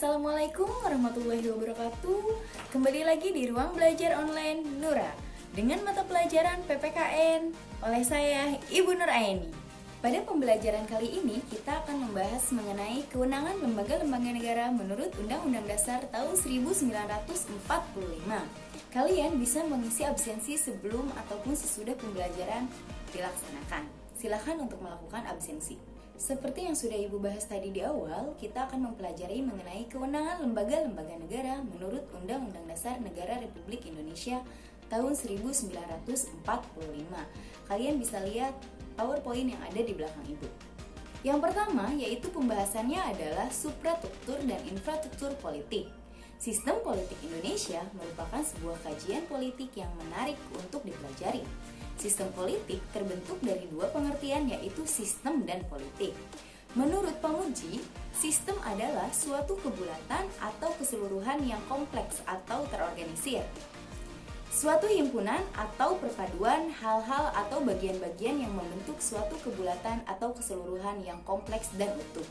Assalamualaikum warahmatullahi wabarakatuh. Kembali lagi di ruang belajar online Nura dengan mata pelajaran PPKN oleh saya Ibu Nur Aini. Pada pembelajaran kali ini kita akan membahas mengenai kewenangan lembaga-lembaga negara menurut Undang-Undang Dasar tahun 1945. Kalian bisa mengisi absensi sebelum ataupun sesudah pembelajaran dilaksanakan. Silakan untuk melakukan absensi. Seperti yang sudah Ibu bahas tadi di awal, kita akan mempelajari mengenai kewenangan lembaga-lembaga negara menurut Undang-Undang Dasar Negara Republik Indonesia tahun 1945. Kalian bisa lihat PowerPoint yang ada di belakang Ibu. Yang pertama yaitu pembahasannya adalah suprastruktur dan infrastruktur politik. Sistem politik Indonesia merupakan sebuah kajian politik yang menarik untuk dipelajari. Sistem politik terbentuk dari dua pengertian yaitu sistem dan politik. Menurut Pamuji, sistem adalah suatu kebulatan atau keseluruhan yang kompleks atau terorganisir. Suatu himpunan atau perpaduan hal-hal atau bagian-bagian yang membentuk suatu kebulatan atau keseluruhan yang kompleks dan utuh.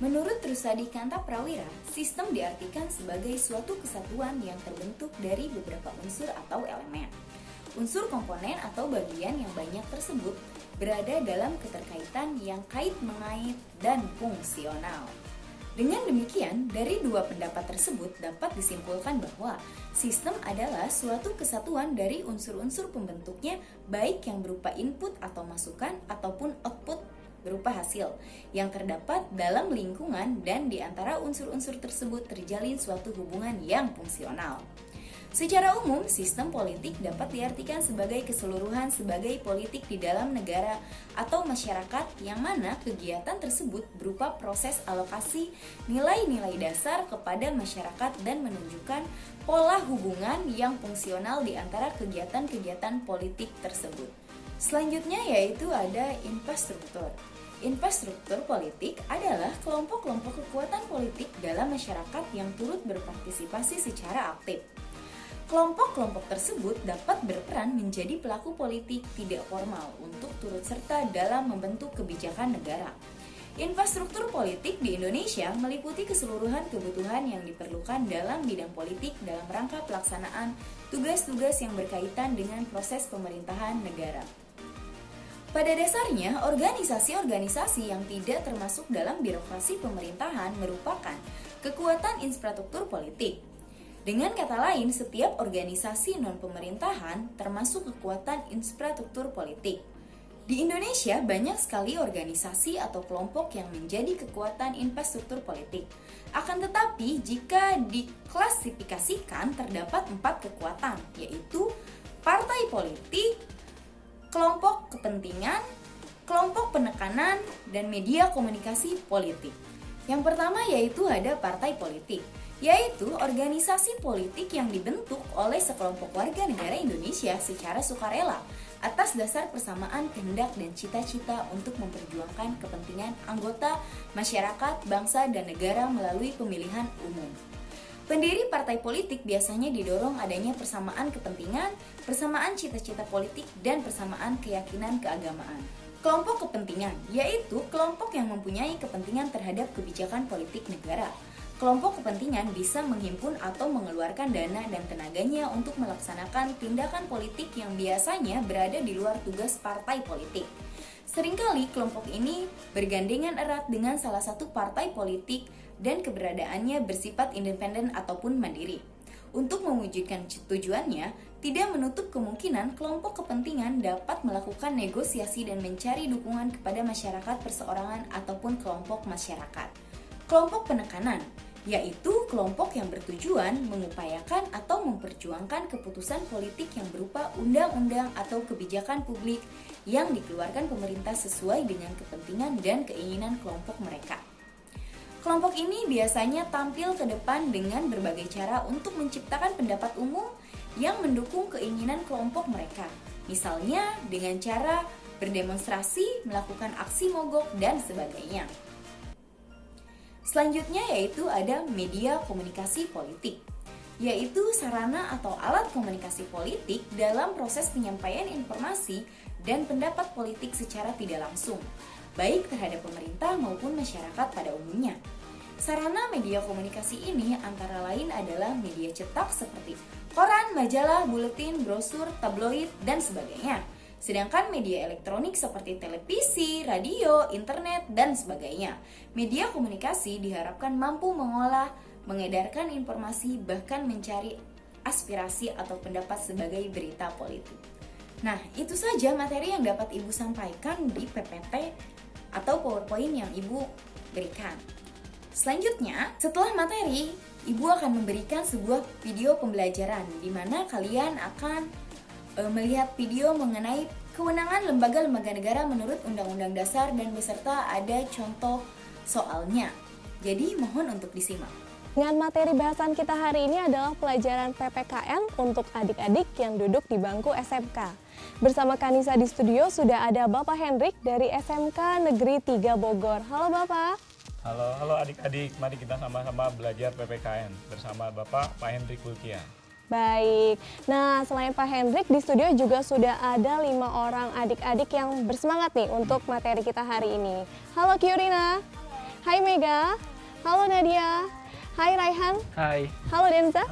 Menurut Rusadi Kanta Prawira, sistem diartikan sebagai suatu kesatuan yang terbentuk dari beberapa unsur atau elemen. Unsur komponen atau bagian yang banyak tersebut berada dalam keterkaitan yang kait-mengait dan fungsional. Dengan demikian, dari dua pendapat tersebut dapat disimpulkan bahwa sistem adalah suatu kesatuan dari unsur-unsur pembentuknya baik yang berupa input atau masukan ataupun output berupa hasil yang terdapat dalam lingkungan dan di antara unsur-unsur tersebut terjalin suatu hubungan yang fungsional. Secara umum, sistem politik dapat diartikan sebagai keseluruhan sebagai politik di dalam negara atau masyarakat yang mana kegiatan tersebut berupa proses alokasi nilai-nilai dasar kepada masyarakat dan menunjukkan pola hubungan yang fungsional di antara kegiatan-kegiatan politik tersebut. Selanjutnya yaitu ada infrastruktur. Infrastruktur politik adalah kelompok-kelompok kekuatan politik dalam masyarakat yang turut berpartisipasi secara aktif. Kelompok-kelompok tersebut dapat berperan menjadi pelaku politik tidak formal untuk turut serta dalam membentuk kebijakan negara. Infrastruktur politik di Indonesia meliputi keseluruhan kebutuhan yang diperlukan dalam bidang politik dalam rangka pelaksanaan tugas-tugas yang berkaitan dengan proses pemerintahan negara. Pada dasarnya, organisasi-organisasi yang tidak termasuk dalam birokrasi pemerintahan merupakan kekuatan infrastruktur politik. Dengan kata lain, setiap organisasi non-pemerintahan termasuk kekuatan infrastruktur politik. Di Indonesia, banyak sekali organisasi atau kelompok yang menjadi kekuatan infrastruktur politik. Akan tetapi, jika diklasifikasikan, terdapat 4 kekuatan, yaitu partai politik, kelompok kepentingan, kelompok penekanan, dan media komunikasi politik. Yang pertama yaitu ada partai politik, yaitu organisasi politik yang dibentuk oleh sekelompok warga negara Indonesia secara sukarela atas dasar persamaan kehendak dan cita-cita untuk memperjuangkan kepentingan anggota masyarakat, bangsa, dan negara melalui pemilihan umum. Pendiri partai politik biasanya didorong adanya persamaan kepentingan, persamaan cita-cita politik, dan persamaan keyakinan keagamaan. Kelompok kepentingan, yaitu kelompok yang mempunyai kepentingan terhadap kebijakan politik negara. Kelompok kepentingan bisa menghimpun atau mengeluarkan dana dan tenaganya untuk melaksanakan tindakan politik yang biasanya berada di luar tugas partai politik. Seringkali kelompok ini bergandengan erat dengan salah satu partai politik dan keberadaannya bersifat independen ataupun mandiri. Untuk mewujudkan tujuannya, tidak menutup kemungkinan kelompok kepentingan dapat melakukan negosiasi dan mencari dukungan kepada masyarakat perseorangan ataupun kelompok masyarakat. Kelompok penekanan, yaitu kelompok yang bertujuan mengupayakan atau memperjuangkan keputusan politik yang berupa undang-undang atau kebijakan publik yang dikeluarkan pemerintah sesuai dengan kepentingan dan keinginan kelompok mereka. Kelompok ini biasanya tampil ke depan dengan berbagai cara untuk menciptakan pendapat umum yang mendukung keinginan kelompok mereka. Misalnya dengan cara berdemonstrasi, melakukan aksi mogok, dan sebagainya. Selanjutnya yaitu ada media komunikasi politik, yaitu sarana atau alat komunikasi politik dalam proses penyampaian informasi dan pendapat politik secara tidak langsung, baik terhadap pemerintah maupun masyarakat pada umumnya. Sarana media komunikasi ini antara lain adalah media cetak seperti koran, majalah, buletin, brosur, tabloid, dan sebagainya. Sedangkan media elektronik seperti televisi, radio, internet, dan sebagainya. Media komunikasi diharapkan mampu mengolah, mengedarkan informasi, bahkan mencari aspirasi atau pendapat sebagai berita politik. Nah, itu saja materi yang dapat Ibu sampaikan di PPT atau PowerPoint yang Ibu berikan. Selanjutnya, setelah materi, Ibu akan memberikan sebuah video pembelajaran di mana kalian akan melihat video mengenai kewenangan lembaga-lembaga negara menurut Undang-Undang Dasar dan beserta ada contoh soalnya. Jadi mohon untuk disimak. Dengan materi bahasan kita hari ini adalah pelajaran PPKN untuk adik-adik yang duduk di bangku SMK. Bersama Kanisa di studio sudah ada Bapak Hendrik dari SMK Negeri 3 Bogor. Halo Bapak. Halo adik-adik, mari kita sama-sama belajar PPKN bersama Bapak Pak Hendrik Kulkia. Baik, nah selain Pak Hendrik di studio juga sudah ada 5 orang adik-adik yang bersemangat nih untuk materi kita hari ini. Halo Kyurina. Hai Mega. Halo Nadia. Hai Raihan. Hai. Halo Denza.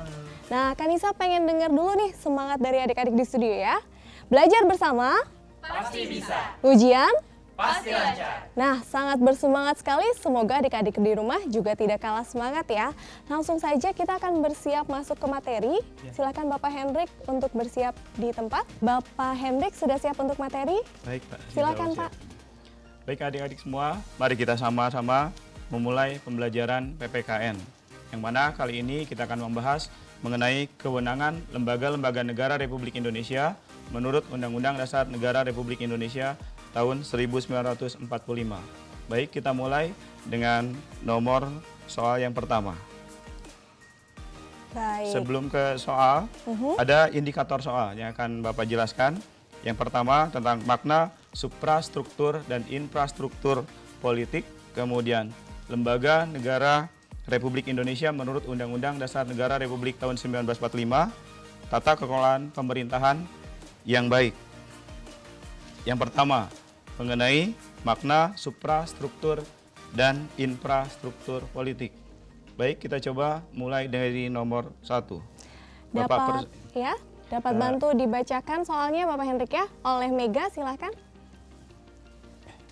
Nah, Kanisa pengen dengar dulu nih semangat dari adik-adik di studio ya. Belajar bersama Pasti bisa. ujian. Pasti lancar. Nah, sangat bersemangat sekali. Semoga adik-adik di rumah juga tidak kalah semangat ya. Langsung saja kita akan bersiap masuk ke materi. Silakan Bapak Hendrik untuk bersiap di tempat. Bapak Hendrik sudah siap untuk materi? Baik Pak. Silakan Siap. Pak. Baik adik-adik semua, mari kita sama-sama memulai pembelajaran PPKN. Yang mana kali ini kita akan membahas mengenai kewenangan lembaga-lembaga negara Republik Indonesia menurut Undang-Undang Dasar Negara Republik Indonesia tahun 1945. Baik, kita mulai dengan nomor soal yang pertama. Baik. Sebelum ke soal, ada indikator soal yang akan Bapak jelaskan. Yang pertama tentang makna suprastruktur dan infrastruktur politik, kemudian lembaga negara Republik Indonesia menurut Undang-Undang Dasar Negara Republik tahun 1945, tata kelolaan pemerintahan yang baik. Yang pertama, mengenai makna suprastruktur dan infrastruktur politik. Baik, kita coba mulai dari nomor 1. Dapat bantu dibacakan soalnya Bapak Hendrik ya oleh Mega, silahkan.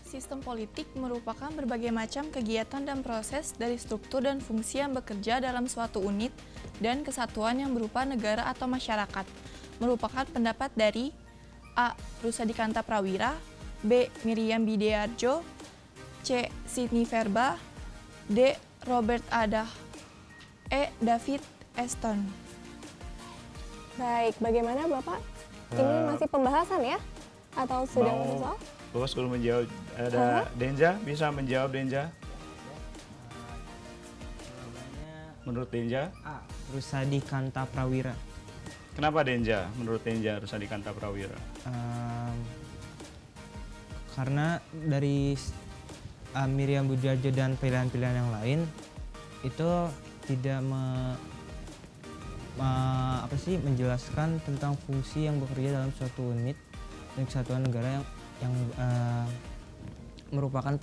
Sistem politik merupakan berbagai macam kegiatan dan proses dari struktur dan fungsi yang bekerja dalam suatu unit dan kesatuan yang berupa negara atau masyarakat. Merupakan pendapat dari A. Rusadi Kanta Prawira, B. Miriam Bidearjo, C. Sidney Verba, D. Robert Adah, E. David Eston. Baik, bagaimana Bapak? Ini masih pembahasan ya? Atau sudah masuk soal? Bapak sebelum menjawab, ada Denja, bisa menjawab Denja? Menurut Denja? A. Rusadi Kanta Prawira. Kenapa Denja? Menurut Denja, Rusadi Kanta Prawira? Karena dari Miriam Bidearjo dan pilihan-pilihan yang lain itu tidak menjelaskan tentang fungsi yang bekerja dalam suatu unit dan kesatuan negara yang merupakan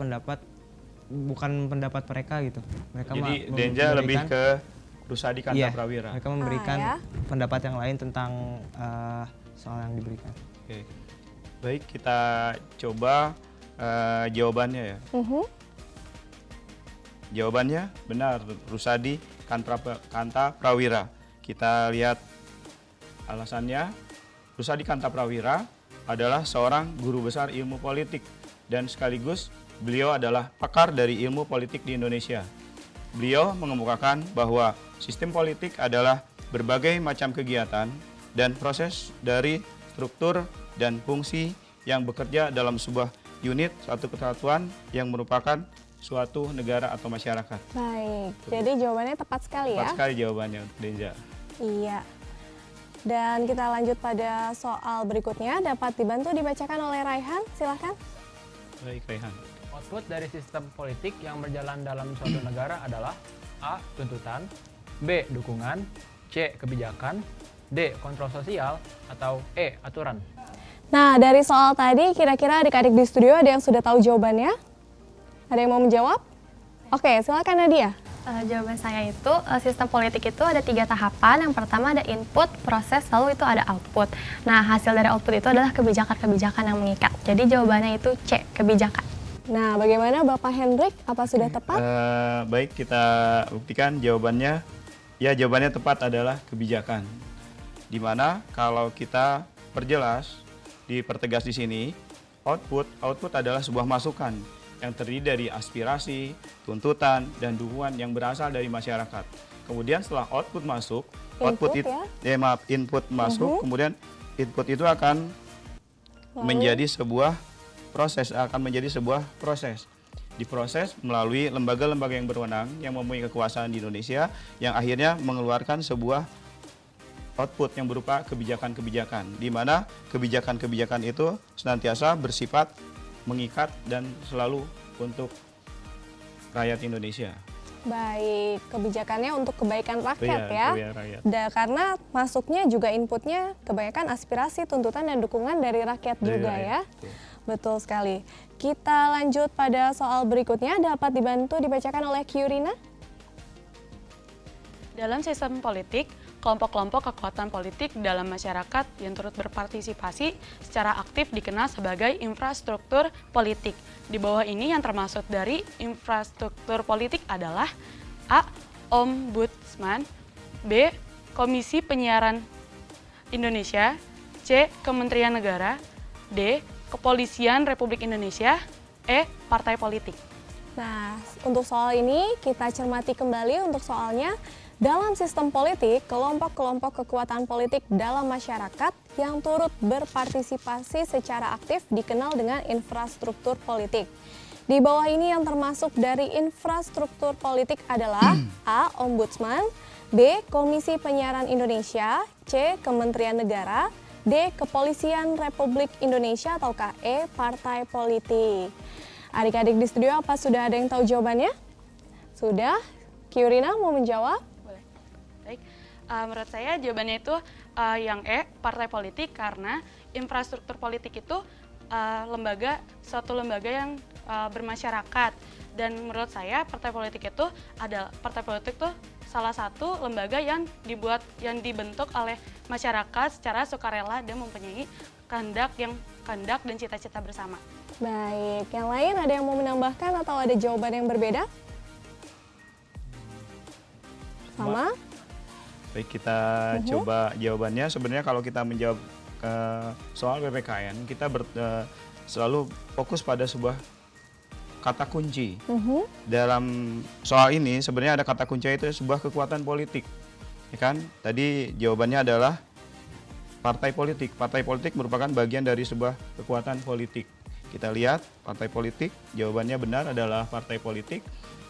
bukan pendapat mereka gitu. Jadi Denja lebih ke Rusadi Kanta Prawira. Mereka memberikan pendapat yang lain tentang soal yang diberikan. Oke. Baik, kita coba jawabannya ya. Jawabannya benar, Rusadi Kanta Prawira. Kita lihat alasannya. Rusadi Kanta Prawira adalah seorang guru besar ilmu politik dan sekaligus beliau adalah pakar dari ilmu politik di Indonesia. Beliau mengemukakan bahwa sistem politik adalah berbagai macam kegiatan dan proses dari struktur dan fungsi yang bekerja dalam sebuah unit suatu kesatuan yang merupakan suatu negara atau masyarakat. Baik, jadi jawabannya tepat sekali ya? Tepat sekali jawabannya, Denja. Iya. Dan kita lanjut pada soal berikutnya, dapat dibantu dibacakan oleh Raihan, silahkan. Baik, Raihan. Output dari sistem politik yang berjalan dalam suatu negara adalah A. Tuntutan, B. Dukungan, C. Kebijakan, D. Kontrol sosial, atau E. Aturan. Nah, dari soal tadi kira-kira adik-adik di studio ada yang sudah tahu jawabannya? Ada yang mau menjawab? Oke, silakan Nadia. Jawaban saya itu, sistem politik itu ada 3 tahapan. Yang pertama ada input, proses, lalu itu ada output. Nah, hasil dari output itu adalah kebijakan-kebijakan yang mengikat. Jadi jawabannya itu C, kebijakan. Nah, bagaimana Bapak Hendrik? Apa sudah tepat? Baik, kita buktikan jawabannya. Ya, jawabannya tepat adalah kebijakan. Dimana kalau kita perjelas, dipertegas di sini, output adalah sebuah masukan yang terdiri dari aspirasi, tuntutan, dan dukungan yang berasal dari masyarakat. Kemudian setelah output masuk, input masuk, kemudian input itu akan menjadi sebuah proses, diproses melalui lembaga-lembaga yang berwenang yang mempunyai kekuasaan di Indonesia yang akhirnya mengeluarkan sebuah output yang berupa kebijakan-kebijakan, di mana kebijakan-kebijakan itu senantiasa bersifat mengikat dan selalu untuk rakyat Indonesia. Baik, kebijakannya untuk kebaikan rakyat ya. Rakyat. Karena masuknya juga inputnya kebanyakan aspirasi, tuntutan, dan dukungan dari rakyat juga ya. Betul sekali. Kita lanjut pada soal berikutnya, dapat dibantu dibacakan oleh Kyurina. Dalam sistem politik, kelompok-kelompok kekuatan politik dalam masyarakat yang turut berpartisipasi secara aktif dikenal sebagai infrastruktur politik. Di bawah ini yang termasuk dari infrastruktur politik adalah A. Ombudsman, B. Komisi Penyiaran Indonesia, C. Kementerian Negara, D. Kepolisian Republik Indonesia, E. Partai politik. Nah, untuk soal ini kita cermati kembali untuk soalnya. Dalam sistem politik, kelompok-kelompok kekuatan politik dalam masyarakat yang turut berpartisipasi secara aktif dikenal dengan infrastruktur politik. Di bawah ini yang termasuk dari infrastruktur politik adalah A. Ombudsman, B. Komisi Penyiaran Indonesia, C. Kementerian Negara, D. Kepolisian Republik Indonesia, ataukah E. Partai politik. Adik-adik di studio, apa sudah ada yang tahu jawabannya? Sudah? Kyurina mau menjawab? Baik, menurut saya jawabannya itu yang E, partai politik, karena infrastruktur politik itu suatu lembaga yang bermasyarakat, dan menurut saya partai politik itu salah satu lembaga yang dibentuk oleh masyarakat secara sukarela dan mempunyai kehendak dan cita-cita bersama. Baik, yang lain ada yang mau menambahkan atau ada jawaban yang berbeda? Sama? Baik, kita coba jawabannya. Sebenarnya kalau kita menjawab soal PPKN, kita selalu fokus pada sebuah kata kunci. Dalam soal ini sebenarnya ada kata kunci, itu sebuah kekuatan politik. Ya kan? Tadi jawabannya adalah partai politik. Partai politik merupakan bagian dari sebuah kekuatan politik. Kita lihat partai politik, jawabannya benar adalah partai politik.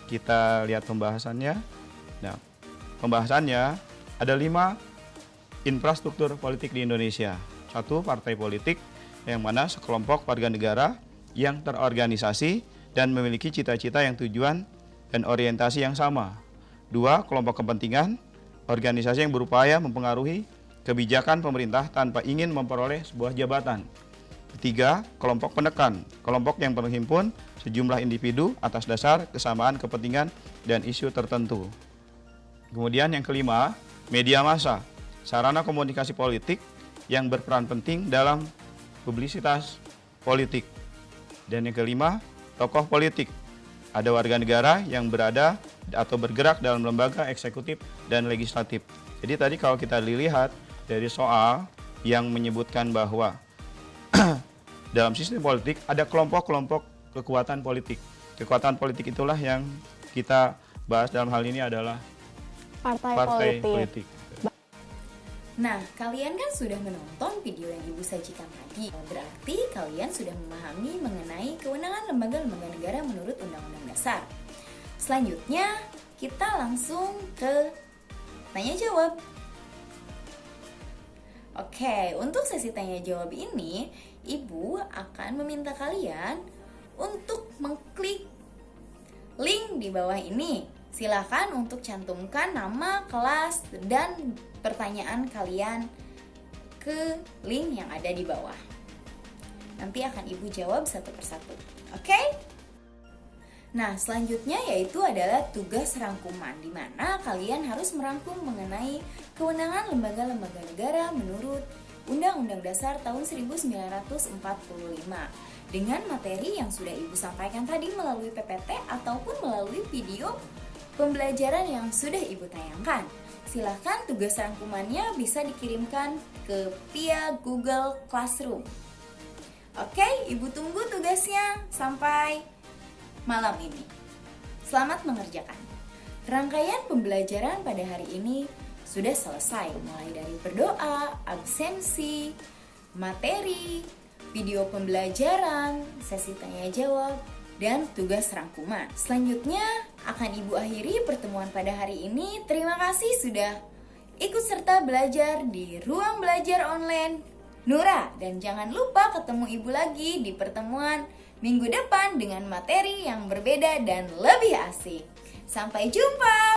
Kita lihat pembahasannya. Nah, pembahasannya ada 5 infrastruktur politik di Indonesia. 1, partai politik, yang mana sekelompok warga negara yang terorganisasi dan memiliki cita-cita yang tujuan dan orientasi yang sama. 2, kelompok kepentingan, organisasi yang berupaya mempengaruhi kebijakan pemerintah tanpa ingin memperoleh sebuah jabatan. 3, kelompok penekan, kelompok yang berhimpun sejumlah individu atas dasar kesamaan kepentingan dan isu tertentu. Kemudian yang kelima, media massa, sarana komunikasi politik yang berperan penting dalam publisitas politik. Dan yang kelima, tokoh politik. Ada warga negara yang berada atau bergerak dalam lembaga eksekutif dan legislatif. Jadi tadi kalau kita dilihat dari soal yang menyebutkan bahwa dalam sistem politik ada kelompok-kelompok kekuatan politik. Kekuatan politik itulah yang kita bahas dalam hal ini adalah partai politik. Nah, kalian kan sudah menonton video yang Ibu sajikan tadi. Berarti kalian sudah memahami mengenai kewenangan lembaga-lembaga negara menurut Undang-Undang Dasar. Selanjutnya, kita langsung ke tanya jawab. Oke, untuk sesi tanya jawab ini, Ibu akan meminta kalian untuk mengklik link di bawah ini. Silakan untuk cantumkan nama, kelas, dan pertanyaan kalian ke link yang ada di bawah. Nanti akan Ibu jawab satu persatu. Oke? Nah, selanjutnya yaitu adalah tugas rangkuman, di mana kalian harus merangkum mengenai kewenangan lembaga-lembaga negara menurut Undang-Undang Dasar tahun 1945 dengan materi yang sudah Ibu sampaikan tadi melalui PPT ataupun melalui video pembelajaran yang sudah Ibu tayangkan. Silahkan tugas rangkumannya bisa dikirimkan ke via Google Classroom. Oke, Ibu tunggu tugasnya sampai malam ini. Selamat mengerjakan. Rangkaian pembelajaran pada hari ini sudah selesai, mulai dari berdoa, absensi, materi, video pembelajaran, sesi tanya jawab, dan tugas rangkuman. Selanjutnya akan Ibu akhiri pertemuan pada hari ini. Terima kasih sudah ikut serta belajar di ruang belajar online Nura, dan jangan lupa ketemu Ibu lagi di pertemuan minggu depan dengan materi yang berbeda dan lebih asik. Sampai jumpa.